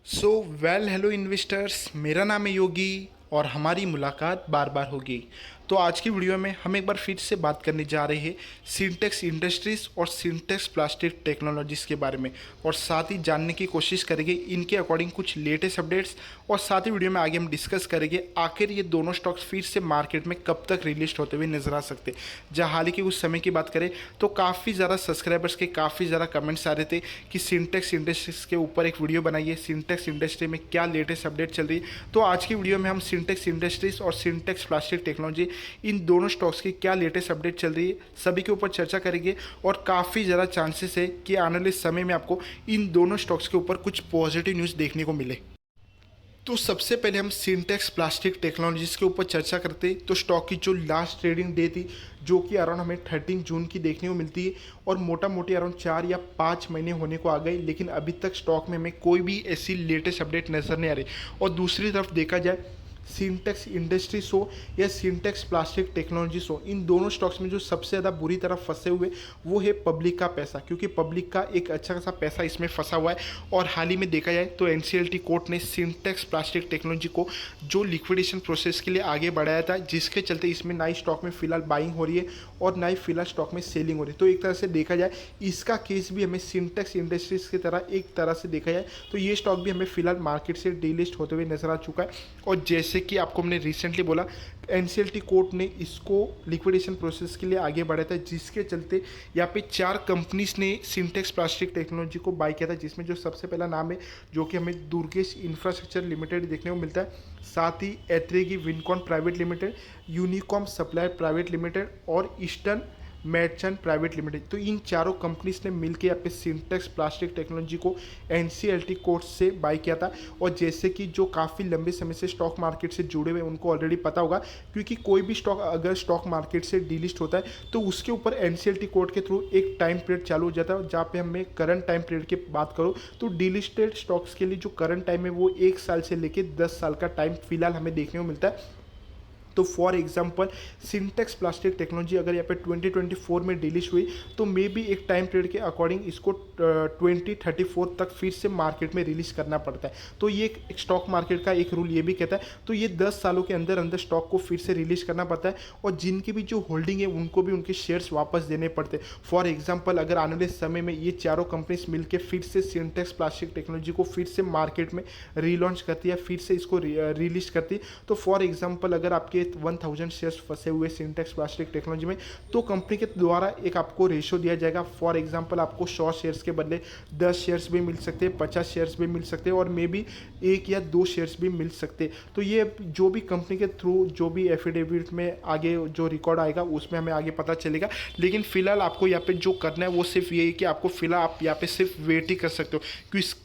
So well hello investors, मेरा नाम है योगी और हमारी मुलाकात बार बार होगी। तो आज की वीडियो में हम एक बार फिर से बात करने जा रहे हैं सिंटेक्स इंडस्ट्रीज़ और सिंटेक्स प्लास्टिक टेक्नोलॉजीज़ के बारे में, और साथ ही जानने की कोशिश करेंगे इनके अकॉर्डिंग कुछ लेटेस्ट अपडेट्स। और साथ ही वीडियो में आगे हम डिस्कस करेंगे आखिर ये दोनों स्टॉक्स फिर से मार्केट में कब तक रिलीज होते हुए नजर आ सकते। जहाँ हाल ही के उस समय की बात करें तो काफ़ी ज़्यादा सब्सक्राइबर्स के काफ़ी ज़्यादा कमेंट्स आ रहे थे कि सिंटेक्स इंडस्ट्रीज़ के ऊपर एक वीडियो बनाइए, सिंटेक्स इंडस्ट्री में क्या लेटेस्ट अपडेट चल रही है। तो आज की वीडियो में हम सिंटेक्स इंडस्ट्रीज़ और सिंटेक्स प्लास्टिक टेक्नोलॉजी, इन दोनों स्टॉक्स की क्या लेटेस्ट अपडेट चल रही है, सभी के ऊपर चर्चा करेंगे। और काफ़ी ज़्यादा चांसेस है कि आने वाले समय में आपको इन दोनों स्टॉक्स के ऊपर कुछ पॉजिटिव न्यूज़ देखने को मिले। तो सबसे पहले हम सिंटेक्स प्लास्टिक टेक्नोलॉजीज़ के ऊपर चर्चा करते हैं। तो स्टॉक की जो लास्ट ट्रेडिंग डे थी, जो कि अराउंड हमें 13 जून की देखने को मिलती है, और मोटा मोटी अराउंड 4 या 5 महीने होने को आ गए, लेकिन अभी तक स्टॉक में हमें कोई भी ऐसी लेटेस्ट अपडेट नज़र नहीं आ रही। और दूसरी तरफ देखा जाए, सिंटेक्स इंडस्ट्रीज हो या सिंटेक्स प्लास्टिक टेक्नोलॉजीज हो, इन दोनों स्टॉक्स में जो सबसे ज़्यादा बुरी तरह फंसे हुए वो है पब्लिक का पैसा, क्योंकि पब्लिक का एक अच्छा खासा पैसा इसमें फंसा हुआ है। और हाल ही में देखा जाए तो एनसीएलटी कोर्ट ने सिंटेक्स प्लास्टिक टेक्नोलॉजी को जो लिक्विडेशन प्रोसेस के लिए आगे बढ़ाया था, जिसके चलते इसमें ना ही स्टॉक में फिलहाल बाइंग हो रही है और ना ही फिलहाल स्टॉक में सेलिंग हो रही है। तो एक तरह से देखा जाए इसका केस भी हमें सिंटेक्स इंडस्ट्रीज की तरह एक तरह से देखा जाए तो ये स्टॉक भी हमें फिलहाल मार्केट से डीलिस्ट होते हुए नजर आ चुका है। और जैसे कि आपको हमने रिसेंटली बोला, एनसीएलटी कोर्ट ने इसको लिक्विडेशन प्रोसेस के लिए आगे बढ़ाया था, जिसके चलते यहाँ पे 4 कंपनीज ने सिंटेक्स प्लास्टिक टेक्नोलॉजी को बाय किया था, जिसमें जो सबसे पहला नाम है जो कि हमें दुर्गेश इंफ्रास्ट्रक्चर लिमिटेड देखने को मिलता है, साथ ही एथरेगी विनकॉन private limited, Unicom supplier private limited और ईस्टर्न मैडचंद प्राइवेट लिमिटेड। तो इन चारों कंपनीज ने मिलकर यहाँ पे सिंटेक्स प्लास्टिक टेक्नोलॉजी को एनसीएलटी कोर्ट से बाय किया था। और जैसे कि जो काफ़ी लंबे समय से स्टॉक मार्केट से जुड़े हुए उनको ऑलरेडी पता होगा, क्योंकि कोई भी स्टॉक अगर स्टॉक मार्केट से डीलिस्ट होता है तो उसके ऊपर एनसीएलटी कोर्ट के थ्रू एक टाइम पीरियड चालू हो जाता है, जहाँ पे हमें करंट टाइम पीरियड की बात करो तो डीलिस्टेड स्टॉक्स के लिए जो करंट टाइम है वो 1 साल से लेकर 10 साल का टाइम फिलहाल हमें देखने को मिलता है। तो for example syntax plastic technology अगर यहाँ पे 2024 में डिलीश हुई तो मे बी एक टाइम पीरियड के अकॉर्डिंग इसको 2034 तक फिर से मार्केट में रिलीज करना पड़ता है। तो ये एक स्टॉक मार्केट का एक रूल ये भी कहता है, तो ये 10 सालों के अंदर अंदर स्टॉक को फिर से रिलीज करना पड़ता है। और जिनकी भी जो होल्डिंग है उनको भी उनके शेयर्स वापस देने पड़ते हैं। फॉर एग्जाम्पल अगर आने वाले समय में ये चारों कंपनीज मिलकर फिर से सिंटेक्स प्लास्टिक टेक्नोलॉजी को फिर से मार्केट में रीलॉन्च करती है, फिर से इसको रिलीज करती है, तो फॉर एग्जाम्पल अगर आपके 1000 शेयर्स फंसे हुए सिंटेक्स प्लास्टिक टेक्नोलॉजी में, तो कंपनी के द्वारा एक आपको रेशो दिया जाएगा। फॉर एग्जांपल आपको 100 शेयर्स के बदले 10 शेयर्स भी मिल सकते हैं, 50 शेयर्स भी मिल सकते हैं, और मे बी 1 या 2 शेयर्स भी मिल सकते हैं। तो ये जो भी कंपनी के थ्रू जो भी एफिडेविट में आगे जो रिकॉर्ड आएगा उसमें हमें आगे पता चलेगा। लेकिन फिलहाल आपको यहाँ पे जो करना है वो सिर्फ ये है कि आपको फिलहाल आप यहाँ पे सिर्फ वेट ही कर सकते हो,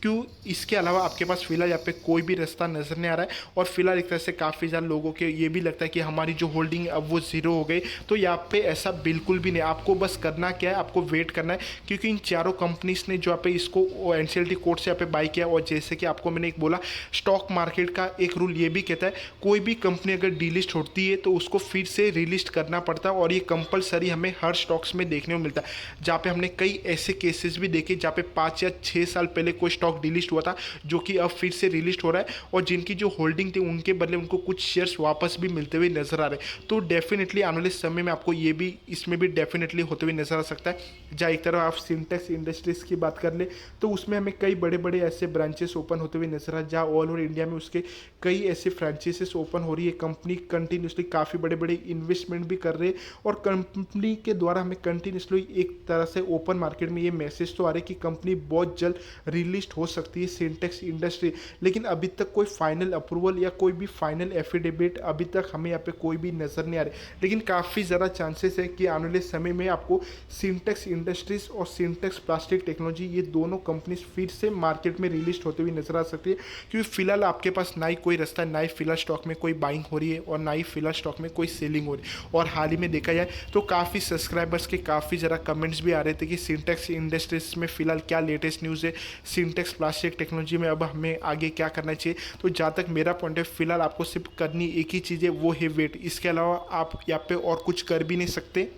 क्यों इसके अलावा आपके पास फिलहाल यहाँ पे कोई भी रास्ता नजर नहीं आ रहा है। और फिलहाल एक तरह से काफ़ी ज़्यादा लोगों के ये भी लगता है कि हमारी जो होल्डिंग है अब वो ज़ीरो हो गई। तो यहाँ पे ऐसा बिल्कुल भी नहीं, आपको बस करना क्या है, आपको वेट करना है, क्योंकि इन चारों कंपनीज ने जो यहाँ पे इसको एनसीएलटी कोर्ट से यहाँ पे बाय किया। और जैसे कि आपको मैंने एक बोला, स्टॉक मार्केट का एक रूल ये भी कहता है कोई भी कंपनी अगर डीलिस्ट होती है तो उसको फिर से रीलिस्ट करना पड़ता है, और ये कंपलसरी हमें हर स्टॉक्स में देखने को मिलता है। जहाँ पे हमने कई ऐसे केसेस भी देखे जहाँ पे 5 या 6 साल पहले कोई स्टॉक डीलिस्ट हुआ था जो कि अब फिर से रिलिस्ट हो रहा है, और जिनकी जो होल्डिंग थी उनके बदले उनको कुछ शेयर्स वापस भी मिलते हुए नजर आ रहे हैं। तो डेफिनेटली आने वाले समय में आपको ये भी इसमें भी डेफिनेटली होते हुए नजर आ सकता है। जहाँ एक तरफ आप सिंटेक्स इंडस्ट्रीज की बात कर ले तो उसमें हमें कई बड़े बड़े ऐसे ब्रांचेस ओपन होते हुए नजर आ, जहाँ ऑल ओवर इंडिया में उसके कई ऐसे फ्रेंचाइजेस ओपन हो रही है। कंपनी कंटिन्यूसली काफ़ी बड़े बड़े इन्वेस्टमेंट भी कर रहे हैं, और कंपनी के द्वारा हमें कंटिन्यूसली एक तरह से ओपन मार्केट में ये मैसेज तो आ रहा है कि कंपनी बहुत जल्द रिलिस्ट हो सकती है सिंटेक्स इंडस्ट्री। लेकिन अभी तक कोई फाइनल अप्रूवल या कोई भी फाइनल एफिडेविट अभी तक हमें यहाँ पे कोई भी नज़र नहीं आ रही। लेकिन काफ़ी ज़्यादा चांसेस है कि आने वाले समय में आपको सिंटेक्स इंडस्ट्रीज और सिंटेक्स प्लास्टिक टेक्नोलॉजी ये दोनों कंपनीज फिर से मार्केट में रिलीज होते हुए नजर आ सकती है, क्योंकि फिलहाल आपके पास ना ही कोई रास्ता, ना ही फिलहाल स्टॉक में कोई बाइंग हो रही है और ना ही फिलहाल स्टॉक में कोई सेलिंग हो रही है। और हाल ही में देखा जाए तो काफ़ी सब्सक्राइबर्स के काफ़ी ज़्यादा कमेंट्स भी आ रहे थे कि सिंटेक्स इंडस्ट्रीज में फिलहाल क्या लेटेस्ट न्यूज़ है, सिंटेक्स प्लास्टिक टेक्नोलॉजी में अब हमें आगे क्या करना चाहिए। तो जहाँ तक मेरा पॉइंट है, फिलहाल आपको सिर्फ करनी एक ही चीज़ है, वो है वेट। इसके अलावा आप यहाँ पे और कुछ कर भी नहीं सकते।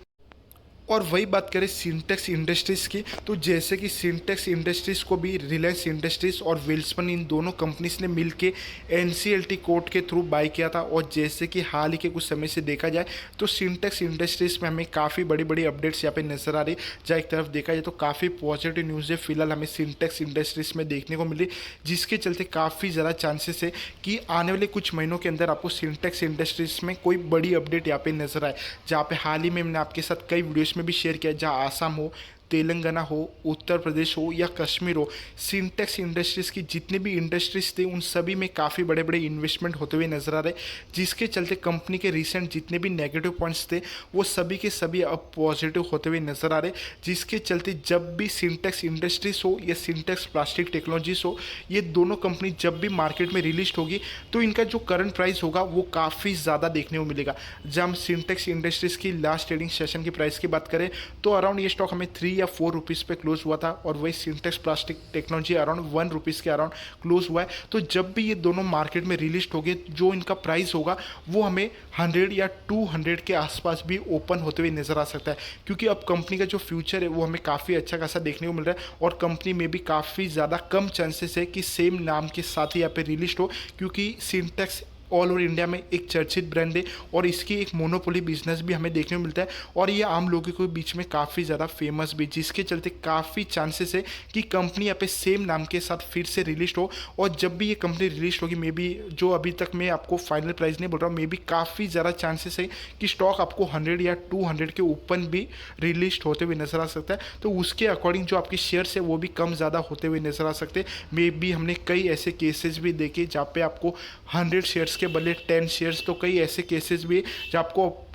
और वही बात करें सिंटेक्स इंडस्ट्रीज़ की, तो जैसे कि सिंटेक्स इंडस्ट्रीज़ को भी रिलायंस इंडस्ट्रीज़ और वेल्सपन इन दोनों कंपनीज ने मिलके एनसीएलटी कोड के थ्रू बाय किया था। और जैसे कि हाल ही के कुछ समय से देखा जाए तो सिंटेक्स इंडस्ट्रीज़ में हमें काफ़ी बड़ी बड़ी अपडेट्स यहाँ पे नजर आ रही। जहाँ एक तरफ देखा जाए तो काफ़ी पॉजिटिव न्यूज़ है फिलहाल हमें सिंटेक्स इंडस्ट्रीज़ में देखने को मिली, जिसके चलते काफ़ी ज़्यादा चांसेस है कि आने वाले कुछ महीनों के अंदर आपको सिंटेक्स इंडस्ट्रीज़ में कोई बड़ी अपडेट यहाँ पे नजर आए। जहाँ पे हाल ही में मैंने आपके साथ कई वीडियोस में भी शेयर किया, जहाँ आसाम हो, तेलंगाना हो, उत्तर प्रदेश हो या कश्मीर हो, सिंटेक्स इंडस्ट्रीज़ की जितने भी इंडस्ट्रीज थे उन सभी में काफ़ी बड़े बड़े इन्वेस्टमेंट होते हुए नजर आ रहे, जिसके चलते कंपनी के रिसेंट जितने भी नेगेटिव पॉइंट्स थे वो सभी के सभी अब पॉजिटिव होते हुए नजर आ रहे। जिसके चलते जब भी सिंटेक्स इंडस्ट्रीज हो या सिंटेक्स प्लास्टिक टेक्नोलॉजीज हो, ये दोनों कंपनी जब भी मार्केट में रिलीज होगी तो इनका जो करंट प्राइस होगा वो काफ़ी ज़्यादा देखने को मिलेगा। जब हम सिंटेक्स इंडस्ट्रीज़ की लास्ट ट्रेडिंग सेशन की प्राइस की बात करें तो अराउंड ये स्टॉक हमें 3 या 4 रुपीज़ पे क्लोज हुआ था, और वही syntax plastic technology around 1 rupees के अराउंड क्लोज हुआ है। तो जब भी ये दोनों मार्केट में रिलीज हो गए, जो इनका प्राइस होगा वो हमें 100 या 200 के आसपास भी ओपन होते हुए नजर आ सकता है, क्योंकि अब कंपनी का जो फ्यूचर है वो हमें काफ़ी अच्छा खासा देखने को मिल रहा है। और कंपनी में भी काफ़ी ज़्यादा कम चांसेस है कि सेम नाम के साथ ही यहाँ पे रिलीज हो, क्योंकि सिंटेक्स ऑल ओवर इंडिया में एक चर्चित ब्रांड है और इसकी एक मोनोपोली बिजनेस भी हमें देखने को मिलता है, और ये आम लोगों के बीच में काफ़ी ज़्यादा फेमस भी, जिसके चलते काफ़ी चांसेस है कि कंपनी यहाँ पे सेम नाम के साथ फिर से रिलीज हो। और जब भी ये कंपनी रिलीज होगी, मे बी जो अभी तक मैं आपको फाइनल प्राइस नहीं बोल रहा हूँ, मे बी काफ़ी ज़्यादा चांसेस है कि स्टॉक आपको 100 या 200 के ऊपर भी रिलीज होते हुए नजर आ सकता है। तो उसके अकॉर्डिंग जो आपके शेयर्स है वो भी कम ज़्यादा होते हुए नजर आ सकते हैं। मे बी हमने कई ऐसे केसेस भी देखे जहाँ पे आपको 100 शेयर्स के बदले 10 शेयर्स, तो कई ऐसे केसेस भी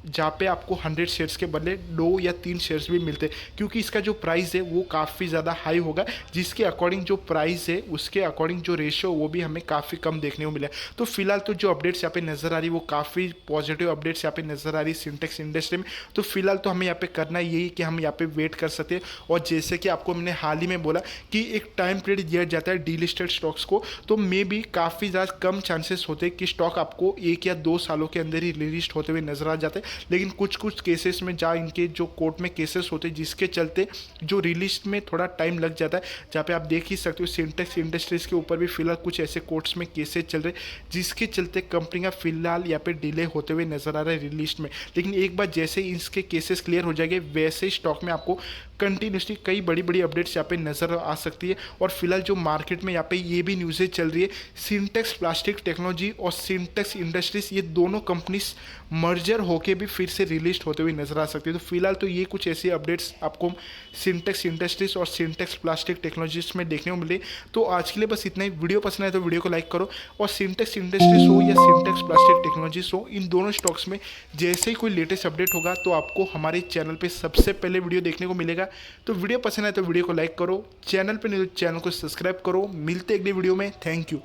जहाँ पे आपको 100 शेयर्स के बदले 2 या 3 शेयर्स भी मिलते हैं, क्योंकि इसका जो प्राइस है वो काफ़ी ज़्यादा हाई होगा, जिसके अकॉर्डिंग जो प्राइस है उसके अकॉर्डिंग जो रेशियो वो भी हमें काफ़ी कम देखने को मिला है। तो फिलहाल तो जो अपडेट्स यहाँ पे नज़र आ रही है वो काफ़ी पॉजिटिव अपडेट्स यहाँ पे नज़र आ रही है सिंटेक्स इंडस्ट्री में। तो फिलहाल तो हमें यहाँ पे करना यही कि हम यहाँ पे वेट कर सकते हैं। और जैसे कि आपको मैंने हाल ही में बोला कि एक टाइम पीरियड दिया जाता है डी लिस्टेड स्टॉक्स को, तो मे भी काफ़ी ज़्यादा कम चांसेस होते हैं कि स्टॉक आपको 1 या 2 सालों के अंदर ही रिलीज होते हुए नजर आ जाते हैं। लेकिन कुछ कुछ केसेस में जहाँ इनके जो कोर्ट में केसेस होते हैं जिसके चलते जो रिलीज में थोड़ा टाइम लग जाता है, जहाँ पे आप देख ही सकते हो सिंटेक्स इंडस्ट्रीज़ के ऊपर भी फिलहाल कुछ ऐसे कोर्ट्स में केसेस चल रहे हैं, जिसके चलते कंपनी का फिलहाल यहाँ पे डिले होते हुए नजर आ रहा है रिलीज में। लेकिन एक बार जैसे ही इसके केसेस क्लियर हो जाएंगे वैसे ही स्टॉक में आपको कंटिन्यूसली कई बड़ी बड़ी अपडेट्स यहाँ पे नजर आ सकती है। और फिलहाल जो मार्केट में यहाँ पे ये भी न्यूज़ेज चल रही है, सिंटेक्स प्लास्टिक टेक्नोलॉजी और सिंटेक्स इंडस्ट्रीज ये दोनों कंपनीज मर्जर होके भी फिर से रिलीज होते हुए नजर आ सकती है। तो फिलहाल तो ये कुछ ऐसी अपडेट्स आपको सिंटेक्स इंडस्ट्रीज और सिंटेक्स प्लास्टिक टेक्नोलॉजीज में देखने को मिले। तो आज के लिए बस इतना ही। वीडियो पसंद आए तो वीडियो को लाइक करो, और सिंटेक्स इंडस्ट्रीज हो या सिंटेक्स प्लास्टिक टेक्नोलॉजीज हो, इन दोनों स्टॉक्स में जैसे ही कोई लेटेस्ट अपडेट होगा तो आपको हमारे चैनल पर सबसे पहले वीडियो देखने को मिलेगा। तो वीडियो पसंद आए तो वीडियो को लाइक करो, चैनल पर नहीं तो चैनल को सब्सक्राइब करो। मिलते अगले वीडियो में। Thank you.